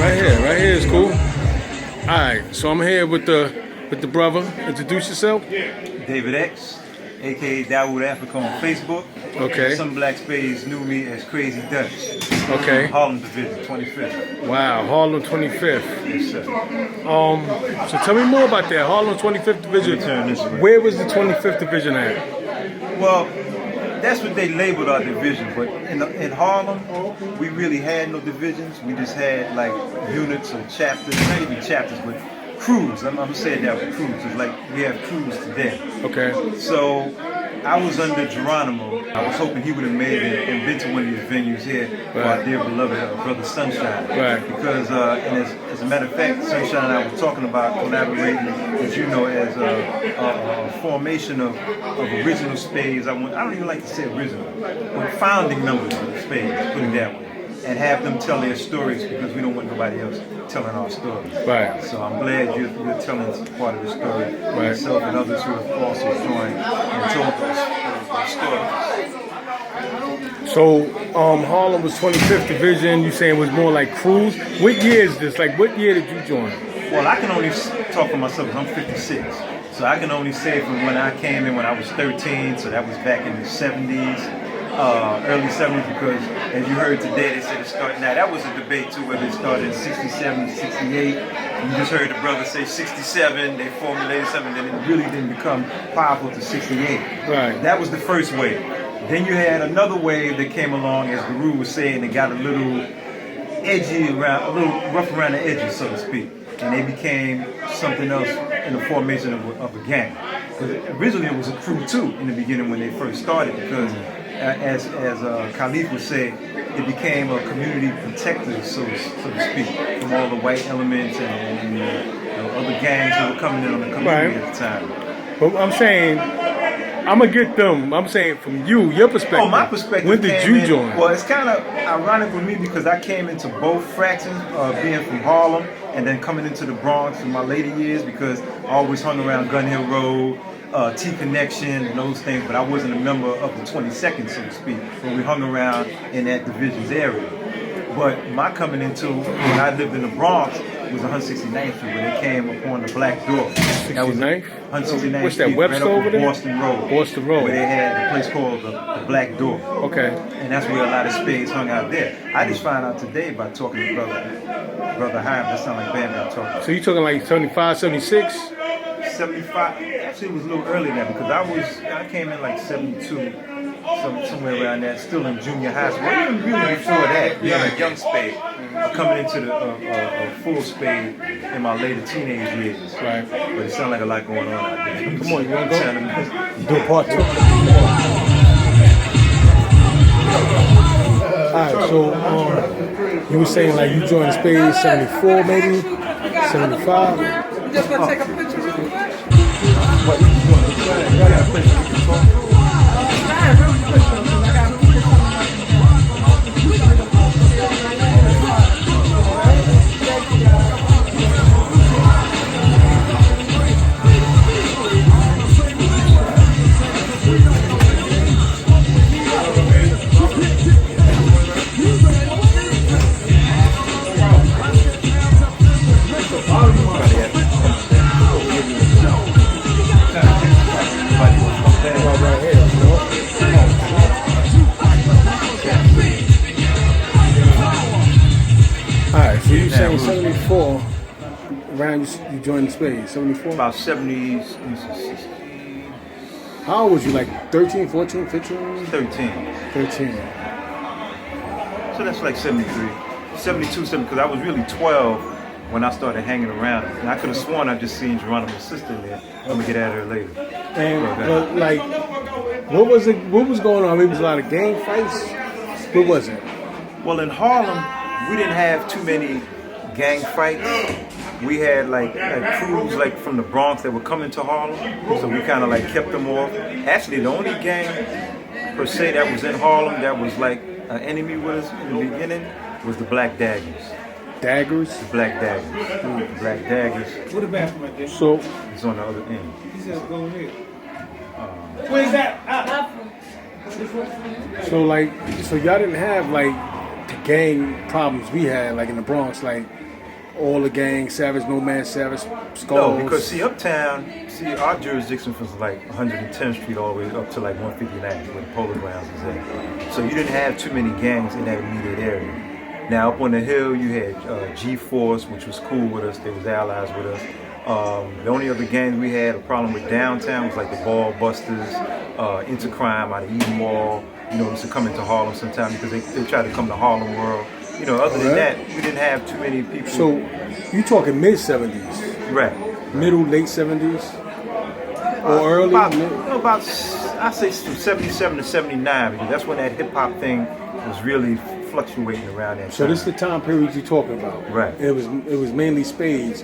Right here is cool. All right, so I'm here with the brother. Introduce yourself. David X, aka Dawood Africa on Facebook. Okay. Some black spades knew me as Crazy Dutch. Okay. Harlem Division, 25th. Wow, Harlem 25th. Yes, sir. So tell me more about that Harlem 25th Division. Turn this way. Where was the 25th Division at? Well, that's what they labeled our division, but in Harlem, we really had no divisions. We just had like units or chapters, not even chapters, but crews. I'm saying that with crews. It's like we have crews today. Okay. So I was under Geronimo. I was hoping he would have made it and been to one of these venues here for our dear beloved brother Sunshine. Right. Because, and as a matter of fact, Sunshine and I were talking about collaborating, as you know, as a formation of original Spades. I don't even like to say original, but founding members of Spades, put it that way. And have them tell their stories because we don't want nobody else telling our stories. Right. So I'm glad you're telling part of the story. Right. Yourself and others who have also joined and told their stories. So Harlem was 25th Division. You saying it was more like crews? What year is this? Like what year did you join? Well, I can only talk for myself because I'm 56. So I can only say from when I came in when I was 13. So that was back in the 70s. Early 70s, because as you heard today, they said it started. Now that was a debate too, whether it started in 67, 68. You just heard the brother say 67. They formulated something, then it really didn't become powerful to 68. Right. That was the first wave. Then you had another wave that came along, as Guru was saying, it got a little edgy around, a little rough around the edges, so to speak, and they became something else in the formation of a gang. Because originally it was a crew too in the beginning when they first started, because as Khalif would say, it became a community protector, so to speak, from all the white elements and other gangs who were coming in on the community at the time. But I'm saying, I'm gonna get them. I'm saying from your perspective. Oh, my perspective. When did you join? Well, it's kind of ironic with me because I came into both fractions, being from Harlem and then coming into the Bronx in my later years because I always hung around Gun Hill Road, T Connection and those things, but I wasn't a member of the 22nd, so to speak, when we hung around in that divisions area. But my coming into, when I lived in the Bronx, was 169th Street, when they came upon the Black Door. 69th? 169th What's that, Street, Webster right up over there? Boston Road. Boston Road. Where they had a place called the Black Door. Okay. And that's where a lot of Spades hung out there. I just found out today by talking to Brother Harlem. That sounds like Bam I'm talking. So you talking like 75, 76? 75. Actually, it was a little earlier than that because I came in like 72, somewhere around that. Still in junior high school. Well, even really before that, being a young Spade, coming into the full Spade in my later teenage years. Right. But it sounds like a lot going on out there. Come on, you want to go? Do a part two. Alright, so you were saying like you joined Spades 74 maybe? 75? You just gonna take a picture real quick? What you doing? You got a place you can talk? Alright, so you saying 74 around you joined the Spades, 74? About 70s. How old was you, like 13, 14, 15? 13. 13. So that's like 73. 72, 70, because I was really 12 when I started hanging around. And I could have sworn I just seen Geronimo's sister in there. I'm going to get at her later. And, but like, what was going on? It was a lot of gang fights? What was it? Well, in Harlem, we didn't have too many gang fights. We had like crews like from the Bronx that would come into Harlem, so we kind of like kept them off. Actually, the only gang per se that was in Harlem that was like an enemy with us in the beginning was the Black Daggers. Daggers? The Black Daggers. The Black Daggers. What about right there? So It's on the other end. He says go ahead. Where's that? So y'all didn't have like the gang problems we had like in the Bronx, like all the gangs, Savage, No Man, Savage, Skulls? No, because see, uptown, our jurisdiction was like 110th Street all the way up to like 159, where the Polo Grounds is at. So you didn't have too many gangs in that immediate area. Now up on the hill, you had G-Force, which was cool with us. They was allies with us. The only other gangs we had a problem with downtown was like the Ball Busters, Intercrime out of Eden Mall. You know, used to come into Harlem sometimes because they tried to come to Harlem World. You know, other than that, we didn't have too many people. So you talking mid 70s? Right. Middle, late 70s? Or early? About I say from 77 to 79, because that's when that hip hop thing was really fluctuating around that time. So this is the time period you're talking about. Right. It was mainly Spades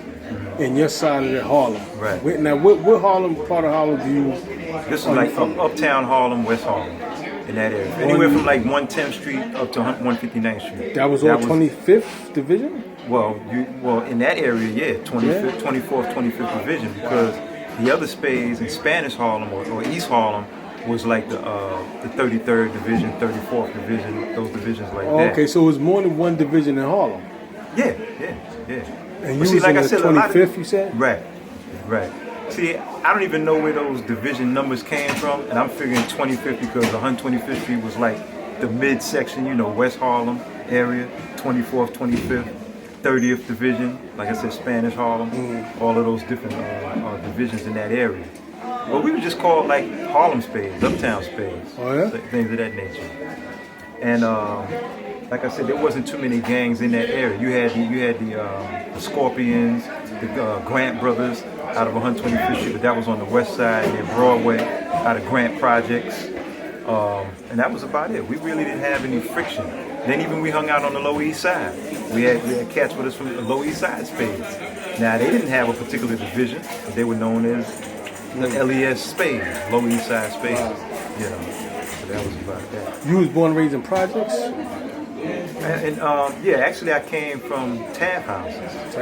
in your side of the Harlem. Right. Now, what Harlem, part of Harlem do you... This is like uptown Harlem, West Harlem, in that area. Anywhere from like 110th Street up to 159th Street. That was all 25th Division? Well, in that area, yeah, 25th, 24th, 25th Division, because the other Spades in Spanish Harlem or East Harlem was like the 33rd Division, 34th Division, those divisions like that. Okay, so it was more than one division in Harlem. Yeah. And you was in the 25th, you said? Right. See, I don't even know where those division numbers came from, and I'm figuring 25th because 125th Street was like the midsection, you know, West Harlem area, 24th, 25th, 30th Division, like I said, Spanish Harlem, all of those different divisions in that area. Well, we were just called like Harlem Spades, Uptown Spades, things of that nature. And like I said, there wasn't too many gangs in that area. You had the Scorpions, the Grant Brothers out of 125th Street, but that was on the west side, and then Broadway out of Grant Projects. And that was about it. We really didn't have any friction. Then even we hung out on the Lower East Side. We had cats with us from the Lower East Side Spades. Now, they didn't have a particular division, but they were known as the LES Spades, Lower East Side Spades. You know, so that was about that. You was born and raised in projects? And yeah, actually I came from Taft houses.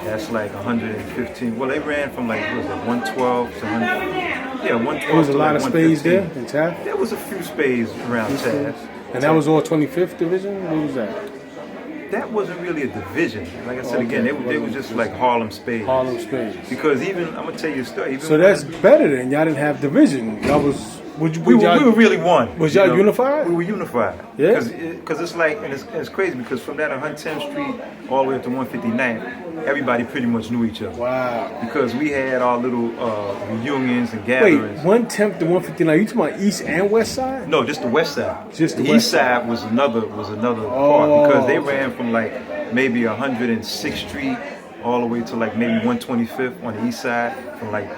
That's like 115. Well, they ran from like, what was it, 112 to 100. Yeah, 112. There was a lot like of Spades there in Taft? There was a few Spades around Taft. And that was all 25th Division? What was that? That wasn't really a division. Like I said again, they were just like Harlem Spades. Harlem Spades. Because even, I'm going to tell you a story. So that's better than y'all didn't have division. Y'all was... We were really one. Was y'all unified? We were unified. Yeah. Because it's like, and it's crazy because from that 110th Street all the way up to 159th, everybody pretty much knew each other. Wow. Because we had our little reunions and gatherings. Wait, 110th to 159. You talking about East and West Side? No, just the West Side. Just the East West Side was another part because they ran from like maybe 106th Street all the way to like maybe 125th on the East Side, from like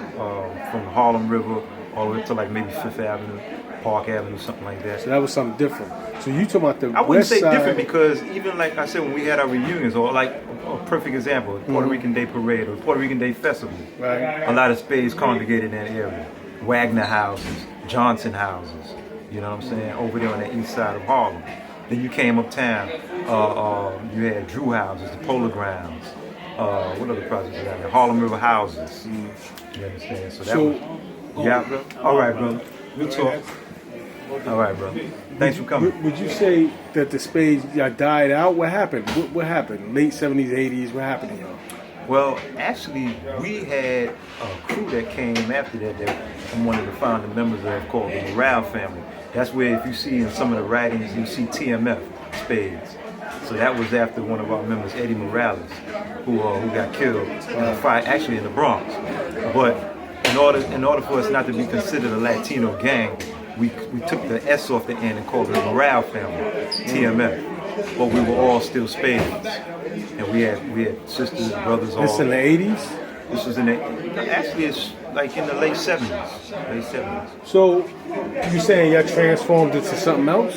from Harlem River all the way to like maybe 5th Avenue, Park Avenue, something like that. So that was something different. So you talking about the I wouldn't West say Side. different because even like I said, when we had our reunions, or like a perfect example, Puerto Rican Day Parade or Puerto Rican Day Festival, Right. a lot of Spades congregated in that area. Wagner houses, Johnson houses, you know what I'm saying, over there on the east side of Harlem. Then you came uptown, you had Drew houses, the Polo Grounds, what other projects were there? Harlem River houses. You understand? So that was, yeah, bro. All right, bro. We'll talk. All right, bro. Thanks for coming. Would you say that the Spades y'all died out? What happened? What happened? Late 70s, 80s, what happened to y'all? Well, actually, we had a crew that came after that I'm one of the founding members of, called the Morale family. That's where, if you see in some of the writings, you see TMF, Spades. So that was after one of our members, Eddie Morales, who got killed in a fight, actually in the Bronx. But in order for us not to be considered a Latino gang, we took the S off the end and called it the Morale family, TMF. But we were all still Spades. And we had sisters, brothers, all. This in the 80s? This was actually it's like in the late 70s. Late 70s. So you saying y'all transformed into something else?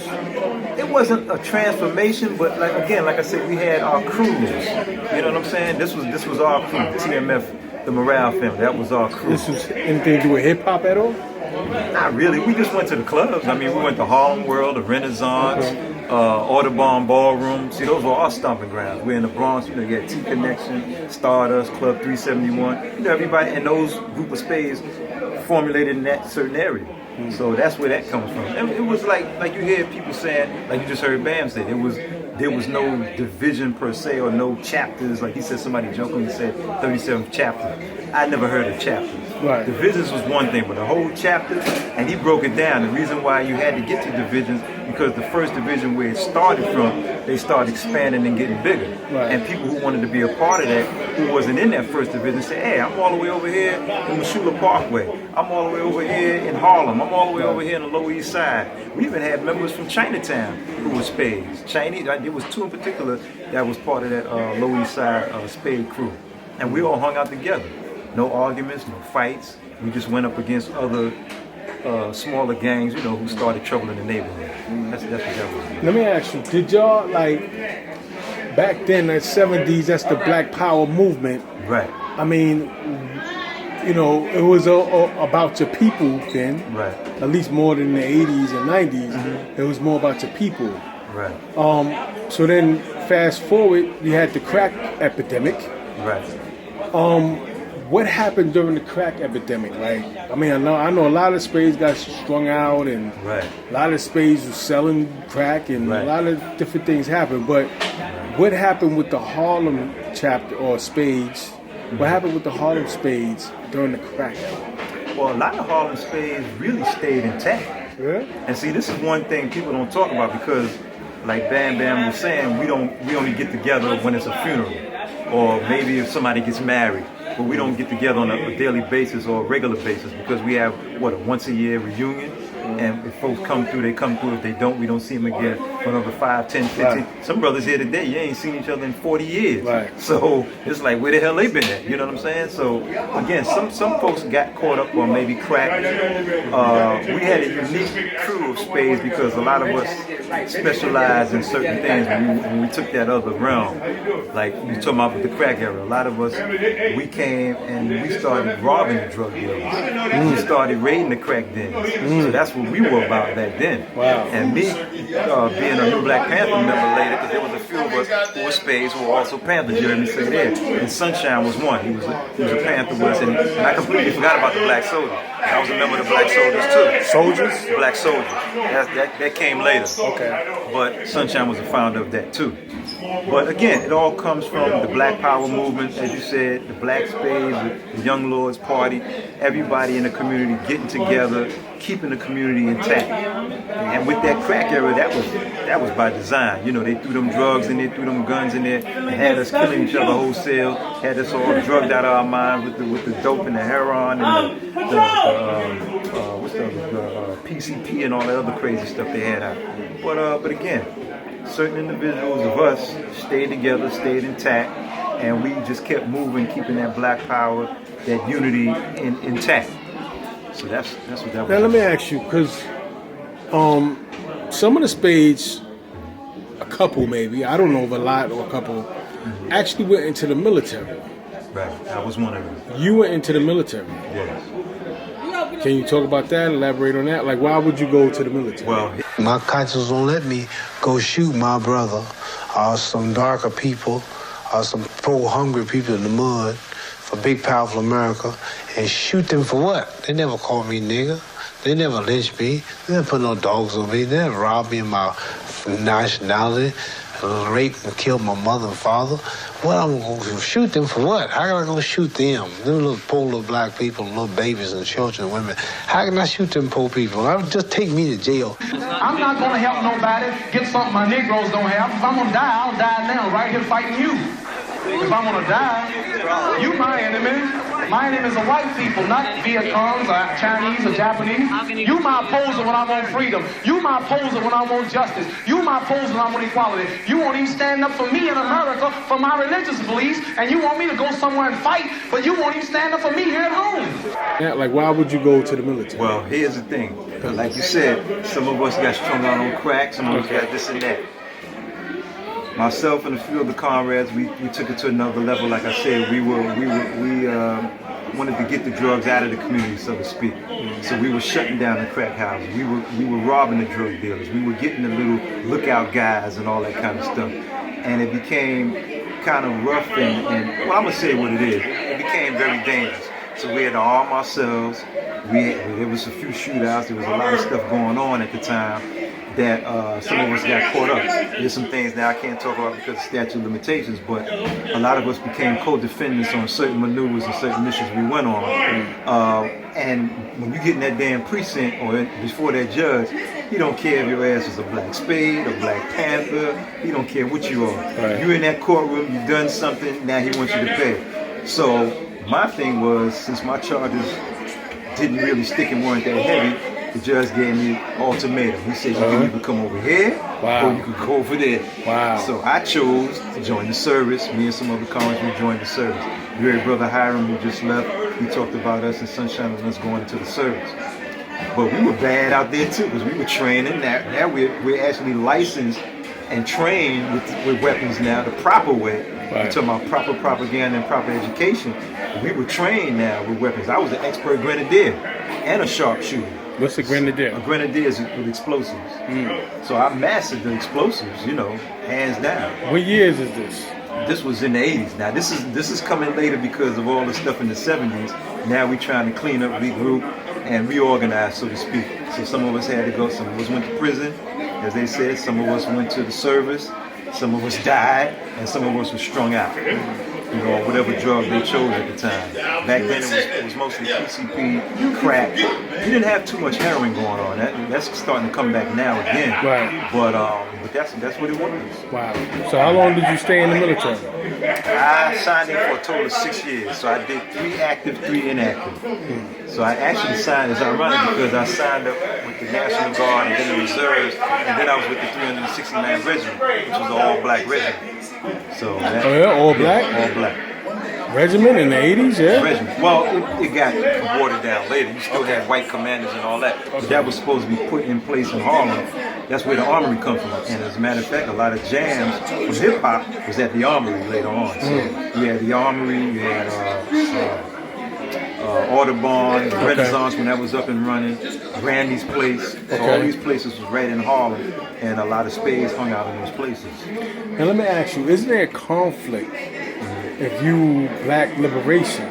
It wasn't a transformation, but like I said, we had our crews. You know what I'm saying? This was our crew, TMF, the Morale family. That was our crew. This was anything to do with hip hop at all? Not really. We just went to the clubs. I mean, we went to Harlem World, the Renaissance, Audubon Ballroom. See, those were our stomping grounds. We're in the Bronx. You know, you had T Connection, Stardust, Club 371. You know, everybody in those group of Spades formulated in that certain area. So that's where that comes from. And it was like you hear people saying, like you just heard Bam say, it was there was no division per se or no chapters. Like he said, somebody jokingly said 37th chapter. I never heard of chapters. Right. Divisions was one thing, but the whole chapter, and he broke it down. The reason why you had to get to divisions, because the first division where it started from, they started expanding and getting bigger. Right. And people who wanted to be a part of that, who wasn't in that first division, said, hey, I'm all the way over here in Meshuggah Parkway. I'm all the way over here in Harlem. I'm all the way over here on the Lower East Side. We even had members from Chinatown who were Spades. Chinese, there was two in particular that was part of that Lower East Side Spade crew. And we all hung out together. No arguments, no fights. We just went up against other smaller gangs, you know, who started trouble in the neighborhood. That's what that was. Let me ask you, did y'all, like, back then, in the 70s, that's the Black Power movement. Right. I mean, you know, it was about your people then. Right. At least more than the 80s and 90s. Mm-hmm. It was more about your people. Right. So then, fast forward, you had the crack epidemic. Right. What happened during the crack epidemic? Like, I mean, I know a lot of Spades got strung out, and right. a lot of Spades was selling crack, and right. a lot of different things happened. But what happened with the Harlem chapter or Spades? Mm-hmm. What happened with the Harlem Spades during the crack? Well, a lot of Harlem Spades really stayed intact. Yeah. And see, this is one thing people don't talk about, because, like Bam Bam was saying, we only get together when it's a funeral, or maybe if somebody gets married. But we don't get together on a daily basis or a regular basis, because we have, a once a year reunion. And if folks come through, they come through. If they don't, we don't see them again for another 5, 10, 15. Right. Some brothers here today, you ain't seen each other in 40 years. Right. So it's like, where the hell they been at? You know what I'm saying? So again, some folks got caught up on maybe crack. We had a unique crew of Spades because a lot of us specialized in certain things when we took that other realm. Like you talking about with the crack era, a lot of us, we came and we started robbing the drug dealers. We started raiding the crack dens. So that's what we were about back then. Wow. And me, being a new Black Panther member later, because there was a few of us who were Spades who were also Panthers, you heard me say there. And Sunshine was one. He was a Panther with us, and I completely forgot about the Black Soldiers. I was a member of the Black Soldiers too. Soldiers? Black Soldiers. That came later. Okay. But Sunshine was a founder of that too. But again, it all comes from the Black Power movement, as you said, the Black Spades, the Young Lords Party, everybody in the community getting together, keeping the community intact. And with that crack era, that was by design. You know, they threw them drugs in there, threw them guns in there, and had us killing each other wholesale, had us all drugged out of our mind with the dope and the heroin and the PCP and all that other crazy stuff they had out. But again, certain individuals of us stayed together, stayed intact, and we just kept moving, keeping that Black Power, that unity intact. So that's what that was. Now let me ask you, because some of the Spades, a couple maybe, I don't know if a lot or a couple, actually went into the military. Right, I was one of them. You went into the military. Yes. Can you talk about that, elaborate on that? Like, why would you go to the military? Well, my conscience won't let me go shoot my brother or some darker people or some poor, hungry people in the mud for big, powerful America and shoot them for what? They never called me nigger. They never lynched me. They never put no dogs on me. They never robbed me of my nationality, raped and killed my mother and father. What, I'm going to shoot them for what? How can I go shoot them? Them little poor little black people, little babies and children and women. How can I shoot them poor people? Just take me to jail. I'm not going to help nobody get something my Negroes don't have. If I'm going to die, I'll die now, right here fighting you. If I'm going to die, you my enemy. My enemy is the white people, not Viet Congs or Chinese or Japanese. You my opposer when I want freedom. You my opposer when I want justice. You my opposer when I want equality. You won't even stand up for me in America for my religious beliefs, and you want me to go somewhere and fight, but you won't even stand up for me here at home. Yeah, like, why would you go to the military? Well, here's the thing. Like you said, some of us got strung out on crack, some of us got this and that. Myself and a few of the comrades, we took it to another level. Like I said, we wanted to get the drugs out of the community, so to speak. So we were shutting down the crack houses. We were robbing the drug dealers. We were getting the little lookout guys and all that kind of stuff. And it became kind of rough and well, I'm gonna say what it is. It became very dangerous. So we had to arm ourselves. There was a few shootouts. There was a lot of stuff going on at the time. that some of us got caught up. There's some things now I can't talk about because of statute of limitations, but a lot of us became co-defendants on certain maneuvers and certain missions we went on. And when you get in that damn precinct or before that judge, he don't care if your ass is a black spade, a black panther, he don't care what you are. Right. You're in that courtroom, you've done something, now he wants you to pay. So my thing was, since my charges didn't really stick and weren't that heavy, the judge gave me an ultimatum. He said, you can either come over here or you could go over there. Wow. So I chose to join the service. Me and some other colleagues, we joined the service. Your brother Hiram, who just left, he talked about us in Sunshine and us going into the service. But we were bad out there too, because we were training. Now we're actually licensed and trained with weapons now the proper way. We're talking about proper propaganda and proper education. We were trained now with weapons. I was an expert grenadier and a sharpshooter. What's a grenadier? A grenadier is with explosives. So I mastered the explosives, hands down. What years is this? This was in the 80s. Now this is coming later because of all the stuff in the 70s. Now we're trying to clean up, regroup, and reorganize, so to speak. So some of us had to go. Some of us went to prison, as they said. Some of us went to the service. Some of us died, and some of us were strung out. Whatever drug they chose at the time. Back then it was mostly PCP, crack. You didn't have too much heroin going on. That's starting to come back now again. Right. But that's what it was. Wow. So how long did you stay in the military? I signed in for a total of 6 years. So I did 3 active, 3 inactive. So I actually signed, it's ironic because I signed up with the National Guard and then the Reserves, and then I was with the 369th Regiment, which was an all-black regiment. So all black? All black. Regiment in the 80s, yeah? Regiment. Well, it got watered down later. You still had white commanders and all that. But that was supposed to be put in place in Harlem. That's where the armory comes from. And as a matter of fact, a lot of jams from hip-hop was at the armory later on. So you had the armory, you had Audubon, the Renaissance when that was up and running, Randy's Place. So all these places was right in Harlem, and a lot of Spades hung out in those places. Now let me ask you, isn't there a conflict if you black liberation?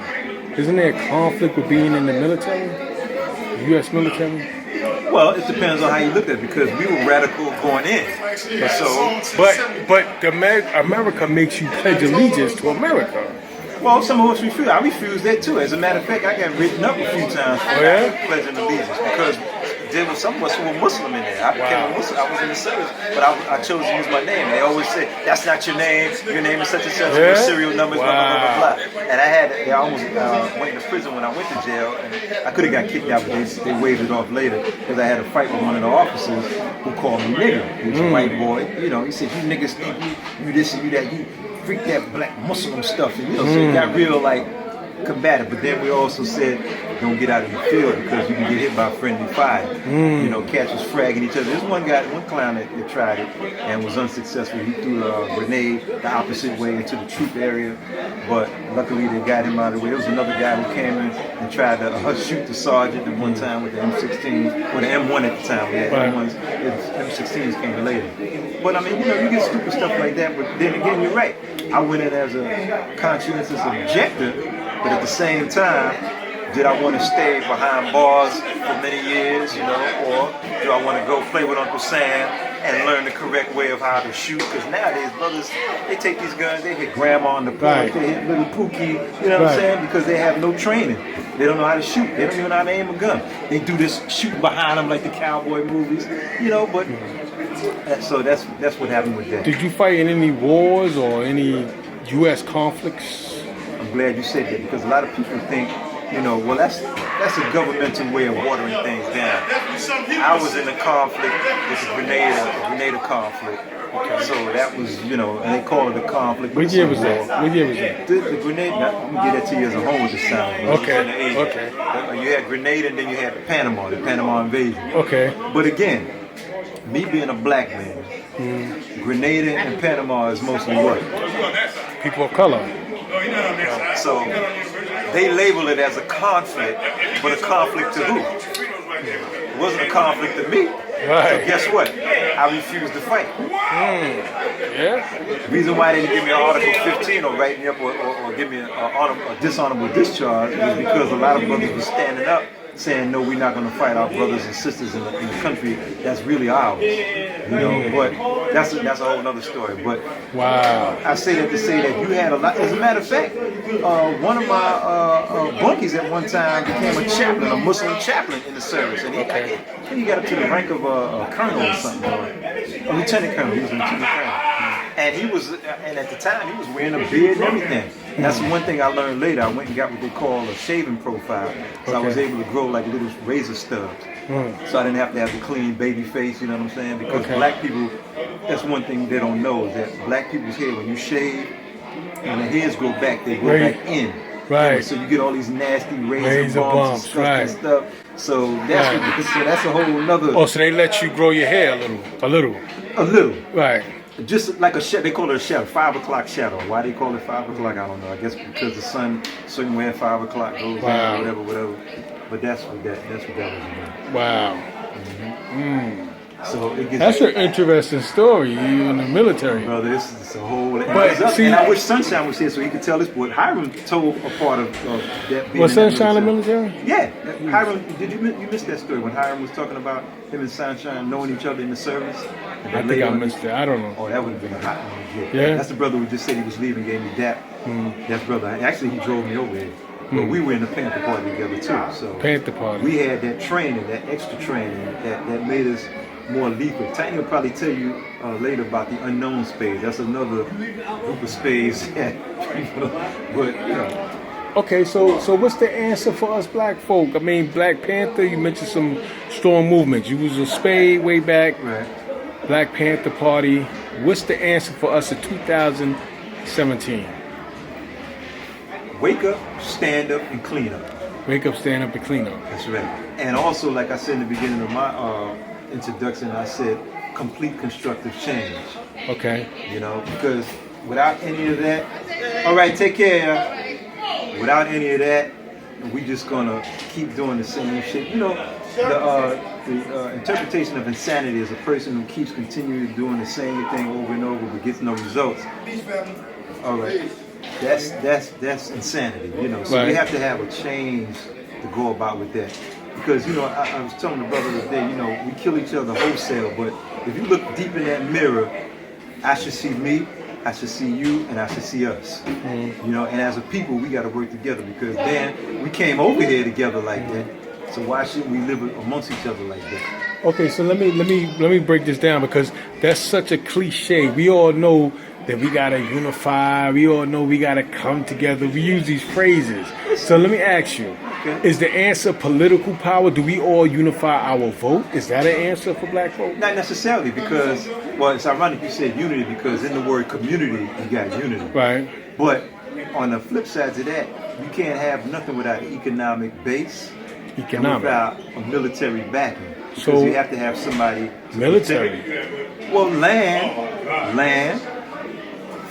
Isn't there a conflict with being in the military? The U.S. military? Well, it depends on how you look at it, because we were radical going in. But America makes you pledge allegiance to America. Well, some of us refuse. I refuse that too. As a matter of fact, I got written up a few times for pledging allegiance because there was some of us who were Muslim in there. I became a Muslim. I was in the service, but I chose to use my name. They always say, that's not your name. Your name is such and such. Your serial numbers, blah, blah, blah, blah, blah. And I almost went to prison when I went to jail. And I could have got kicked out, but they waved it off later because I had a fight with one of the officers who called me nigger. He was a white boy. He said, you niggas think you this and you that. You freak that black Muslim stuff. And, so it got real combative. But then we also said, don't get out in the field because you can get hit by friendly fire. Cats was fragging each other. There's one clown that tried it and was unsuccessful. He threw a grenade the opposite way into the troop area, but luckily they got him out of the way. There was another guy who came in and tried to shoot the sergeant at one time with the M16, or the M1 at the time. We had M1s, M16s came later. But I mean, you get stupid stuff like that, but then again, you're right. I went in as a conscientious objector, but at the same time, did I want to stay behind bars for many years, or do I want to go play with Uncle Sam and learn the correct way of how to shoot? Because nowadays, brothers, they take these guns, they hit grandma on the porch, they hit little Pookie, you know what I'm saying? Because they have no training. They don't know how to shoot. They don't even know how to aim a gun. They do this shooting behind them like the cowboy movies, but... So that's what happened with that. Did you fight in any wars or any U.S. conflicts? I'm glad you said that because a lot of people think, well, that's a governmental way of watering things down. I was in a conflict with the Grenada conflict. So that was, and they call it a conflict. What year was that? The Grenada, let me get that to you as a whole with the sound. Okay. You had Grenada and then you had the Panama invasion. Okay. But again, me being a black man, Grenada and Panama is mostly what? People of color. So they label it as a conflict, but a conflict to who? It wasn't a conflict to me. Right. So guess what? I refused to fight. Yeah. The reason why they didn't give me an Article 15 or write me up or give me a dishonorable discharge was because a lot of brothers were standing up saying no, we're not going to fight our brothers and sisters in the country that's really ours. You know, but that's a whole other story. But Wow. I say that to say that you had a lot. As a matter of fact, one of my bunkies at one time became a chaplain, a Muslim chaplain in the service, and he got up to the rank of a colonel or something, or a lieutenant colonel. He was a lieutenant colonel, and he was, and at the time he was wearing a beard and everything. And that's one thing I learned later. I went and got what they call a shaving profile, so I was able to grow like little razor stubs. So I didn't have to have the clean baby face, you know what I'm saying? Because black people, that's one thing they don't know, is that black people's hair, when you shave, and the hairs grow back, they grow back in. Right. So you get all these nasty razor bumps and stuff. So that's a whole nother. Oh, so they let you grow your hair a little. Right. Just like a shadow, they call it a shadow, 5 o'clock shadow. Why they call it 5 o'clock, I don't know. I guess because the sun, certain way at 5 o'clock goes down, whatever. But that's what that was about. Wow. So it gets. That's an interesting story. You in the military, brother. It's a whole. And I wish Sunshine was here so he could tell this. But Hiram told a part of that. Was Sunshine in the military? Yeah, Hiram. Did you missed that story when Hiram was talking about him and Sunshine knowing each other in the service? I think I missed it. I don't know. Oh, that would have been a hot one. Yeah. That's the brother who just said he was leaving, gave me that. That's brother. Actually, he drove me over here. But we were in the Panther Party together too. So Panther Party. We had that training, that extra training, that made us more lethal. Tiny will probably tell you later about the unknown spades. That's another group of spades. But you know. Okay, so what's the answer for us black folk? I mean, Black Panther, you mentioned some strong movements. You was a spade way back. Right. Black Panther Party. What's the answer for us in 2017? Wake up, stand up, and clean up. Wake up, stand up, and clean up. That's right. And also, like I said in the beginning of my introduction, I said complete constructive change. Okay. You know, because without any of that, all right, take care. Without any of that, we just gonna keep doing the same shit. You know, the interpretation of insanity is a person who keeps continuing doing the same thing over and over but gets no results. All right. That's insanity, you know. So we have to have a change to go about with that. Because, you know, I was telling the brother the other day, you know, we kill each other wholesale, but if you look deep in that mirror, I should see me, I should see you, and I should see us. You know, and as a people, we got to work together because then we came over here together like that. So why shouldn't we live amongst each other like that? Okay, so let me break this down because that's such a cliche. We all know that we gotta unify. We all know we gotta come together. We use these phrases. So let me ask you: is the answer political power? Do we all unify our vote? Is that an answer for black folk? Not necessarily, because it's ironic you said unity because in the word community you got unity. Right. But on the flip side to that, you can't have nothing without an economic base. And without a military backing. Because you have to have somebody. Military. Well, land,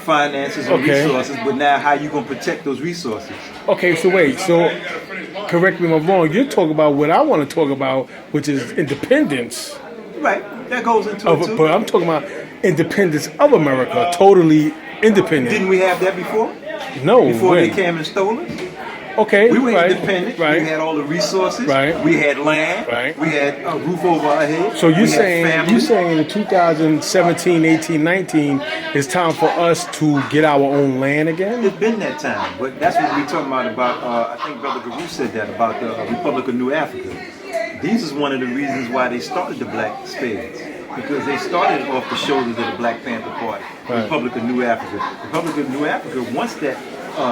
finances, and resources. But now, how you gonna protect those resources? Okay, so wait. So, correct me if I'm wrong. You're talking about what I want to talk about, which is independence. Right. That goes into it too. But I'm talking about independence of America. Totally independent. Didn't we have that before? No. Before they came and stole us. Okay, we were independent. Right. We had all the resources. Right. We had land. Right. We had a roof over our head. So you're saying in 2017, 18, 19, it's time for us to get our own land again? It's been that time, but that's what we're talking about. I think Brother Guru said that about the Republic of New Africa. These is one of the reasons why they started the Black Spades. Because they started off the shoulders of the Black Panther Party, Republic of New Africa. Republic of New Africa wants that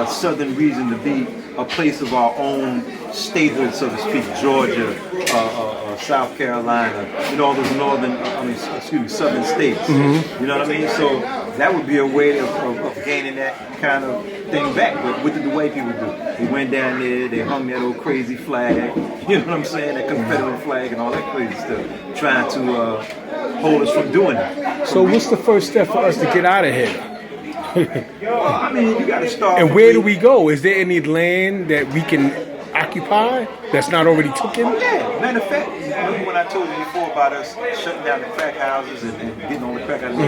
southern region to be a place of our own statehood, so to speak. Georgia, South Carolina, all those southern states. You know what I mean? So that would be a way of gaining that kind of thing back. But what did the white people do? They went down there, they hung that old crazy flag, you know what I'm saying? That Confederate flag and all that crazy stuff, trying to hold us from doing it. So what's the first step for us to get out of here? Well, I mean, you got to start. And where do we go? Is there any land that we can occupy that's not already taken? Yeah, matter of fact, remember when I told you before about us shutting down the crack houses and getting all the crack houses?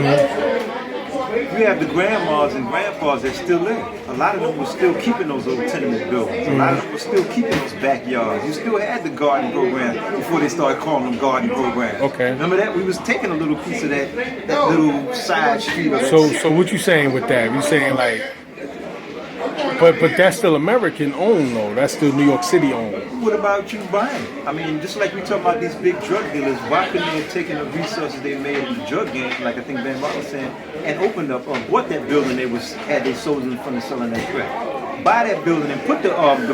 we have the grandmas and grandpas that still live. A lot of them were still keeping those old tenement buildings. A lot of them were still keeping those backyards. You still had the garden program before they started calling them garden programs. Okay. Remember that? We was taking a little piece of that little side street of that. So what you saying with that? You saying like, but that's still American owned though. That's still New York City owned. What about you buying? I mean, just like we talk about these big drug dealers, why couldn't they have taken the resources they made in the drug game, like I think Van Martin was saying, and opened up what that building had they sold in front of selling that crack? Buy that building and put the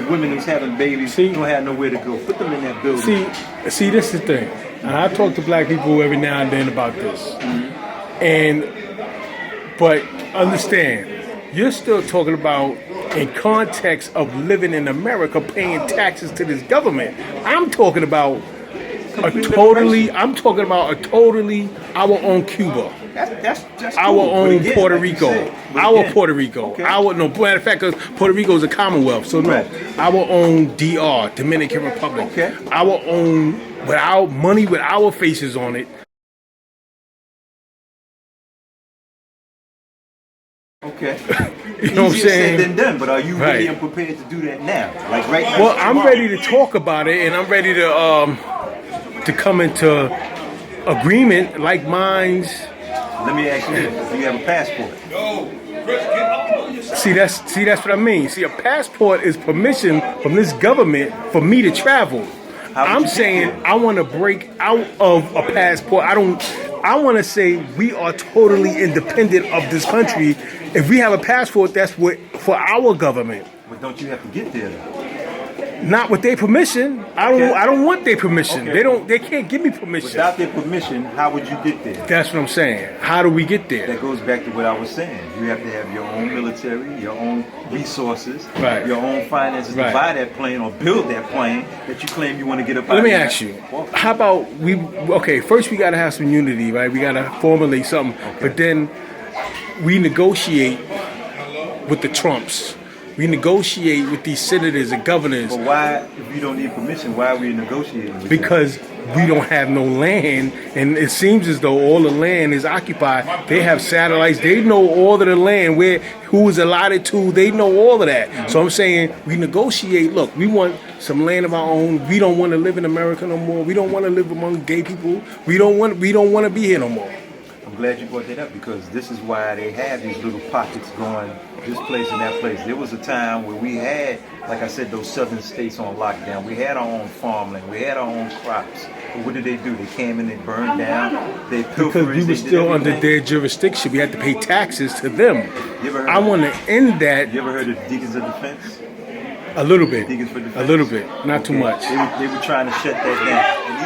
women who's having babies who don't have nowhere to go. Put them in that building. See, this is the thing. And I talk to black people every now and then about this. But understand, you're still talking about in context of living in America, paying taxes to this government. I'm talking about our own Cuba. That's Our cool. own But again, Puerto like you Rico. said, but Our again, Puerto Rico. okay. Matter of fact, because Puerto Rico is a Commonwealth, so no. Right. Our own DR, Dominican Republic. Okay. Our own, with our money with our faces on it. Okay. You know what I'm Easier saying? said than done, but are you ready Right. and prepared to do that now? Like right now? Well, I'm tomorrow? ready to talk about it, and I'm ready to come into agreement, like minds. Let me ask you this: do you have a passport? See, that's what I mean. See, a passport is permission from this government for me to travel. How would I'm you get saying there? I want to break out of a passport. I want to say we are totally independent of this country. If we have a passport, that's what for our government. But don't you have to get there? Though? Not with their permission. I don't want their permission. Okay. They can't give me permission. Without their permission, how would you get there? That's what I'm saying. How do we get there? That goes back to what I was saying. You have to have your own military, your own resources, Right. your own finances Right. to buy that plane or build that plane that you claim you want to get up out Let me of ask you, how about first we got to have some unity, right? We got to formulate something, but then we negotiate with the Trumps. We negotiate with these senators and governors But why, if you don't need permission, why are we negotiating with because we don't have no land, and it seems as though all the land is occupied. They have satellites. They know all of the land, who is allotted to. They know all of that. So I'm saying we negotiate. Look, we want some land of our own. We don't want to live in America no more. We don't want to live among gay people. We don't want to be here no more. I'm glad you brought that up because this is why they have these little pockets going this place and that place. There was a time where we had, like I said, those southern states on lockdown. We had our own farmland. We had our own crops. But what did they do? They came and they burned down. They pilfered. Because we were still under their jurisdiction. We had to pay taxes to them. I want to end that. You ever heard of Deacons of Defense? A little bit. Deacons for Defense? A little bit. Not too much. They were trying to shut that down. And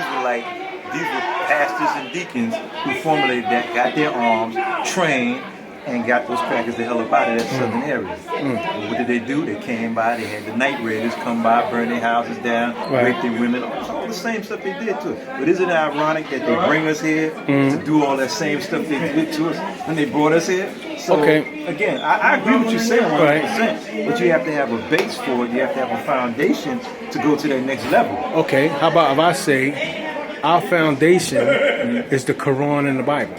these were pastors and deacons who formulated that, got their arms, trained, and got those crackers the hell up out of that southern area. And what did they do? They came by, they had the night raiders come by, burn their houses down, rape their women, all the same stuff they did to us. But isn't it ironic that they bring us here to do all that same stuff they did to us when they brought us here? So, again, I agree with you saying 100%, but you have to have a base for it. You have to have a foundation to go to that next level. Okay, how about if I say our foundation is the Quran and the Bible?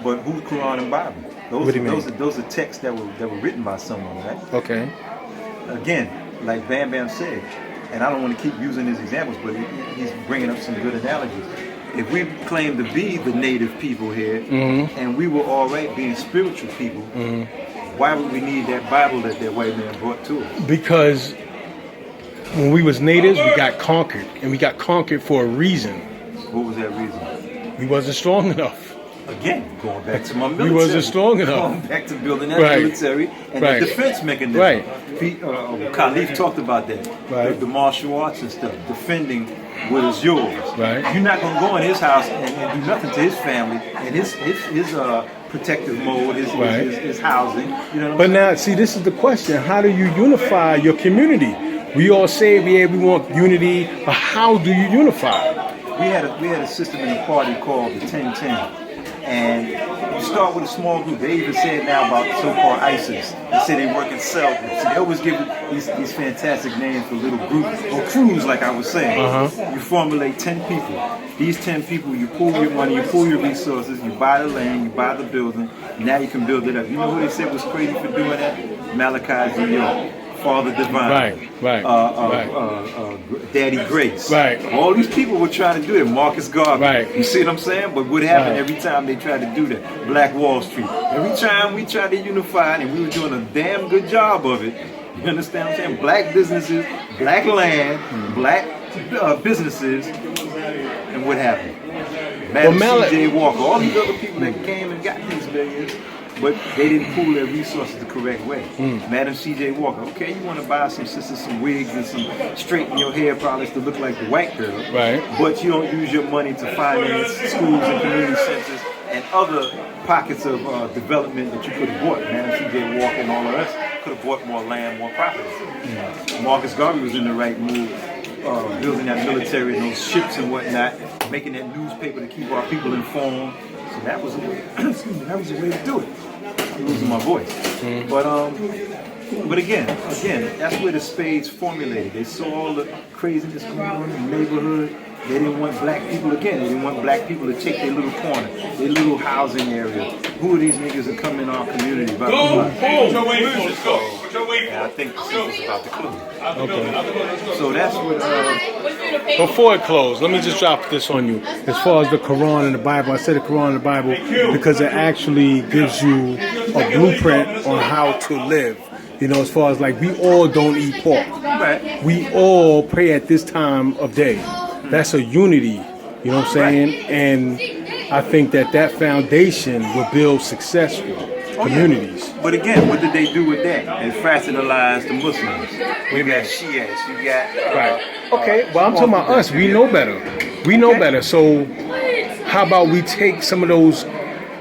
But who's Quran and Bible? What do you mean? Those are texts that were written by someone, right? Okay. Again, like Bam Bam said, and I don't want to keep using his examples, but he's bringing up some good analogies. If we claim to be the native people here, and we were all right being spiritual people, why would we need that Bible that white man brought to us? Because when we was natives, we got conquered, and we got conquered for a reason. What was that reason? We wasn't strong enough. Again, going back to my military. We wasn't strong enough. Going back to building that military and the defense mechanism. Right. Khalif talked about that. Right. The martial arts and stuff. Defending what is yours. Right. You're not going to go in his house and do nothing to his family and his protective mode, his housing. You know what I'm But saying? now, see, this is the question. How do you unify your community? We all say we want unity, but how do you unify? We had a system in the party called the 10-10. And you start with a small group. They even said now about so-called ISIS. They say they work in cell groups. They always give these fantastic names for little groups or crews, like I was saying. You formulate 10 people. These 10 people, you pool your money, you pool your resources, you buy the land, you buy the building. Now you can build it up. You know who they said was crazy for doing that? Malachi Z. Father Divine, Right. Daddy Grace. Right. All these people were trying to do it. Marcus Garvey. Right. You see what I'm saying? But what happened every time they tried to do that? Black Wall Street. Every time we tried to unify and we were doing a damn good job of it. You understand what I'm saying? Black businesses, black land, black businesses, and what happened? Madam C.J. Walker, all these other people that came and got these millions, but they didn't pool their resources the correct way. Madam C.J. Walker, okay, you want to buy some sisters some wigs and some straighten your hair products to look like the white girl, Right. but you don't use your money to finance schools and community centers and other pockets of development that you could have bought. Madam C.J. Walker and all of us could have bought more land, more property. Marcus Garvey was in the right move, building that military and those ships and whatnot, making that newspaper to keep our people informed. So that was a way, that was a way to do it. I'm losing my voice. But again, that's where the Spades formulated. They saw all the craziness going on in the neighborhood. They didn't want black people, again, they didn't want black people to take their little corner, their little housing area. Who are these niggas that come in our community? Go! Put your weight for it. Go. Put your weight And I think this is about to close. Okay. So that's what, Before it closes, let me just drop this on you. As far as the Quran and the Bible, I said the Quran and the Bible because it actually gives you a blueprint on how to live. You know, as far as like we all don't eat pork. right. We all pray at this time of day. That's a unity. You know what I'm saying? And I think that foundation will build successful communities. But again, what did they do with that? They fractionalized the Muslims. You got Shiites, you got... Right. Okay, well, I'm talking about us. We know better. We know better. So how about we take some of those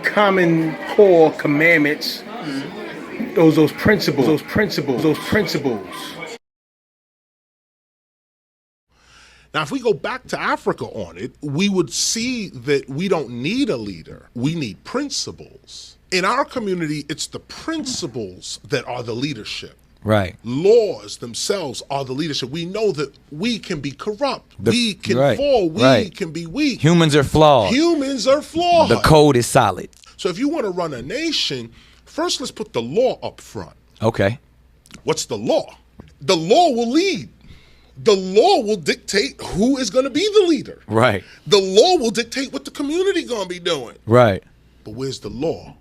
common core commandments, those principles. Now, if we go back to Africa on it, we would see that we don't need a leader. We need principles. In our community, it's the principles that are the leadership. Right. Laws themselves are the leadership. We know that we can be corrupt. We can fall. We can be weak. Humans are flawed. Humans are flawed. The code is solid. So if you want to run a nation, first let's put the law up front. Okay. What's the law? The law will lead. The law will dictate who is going to be the leader. Right. The law will dictate what the community going to be doing. Right. But where's the law?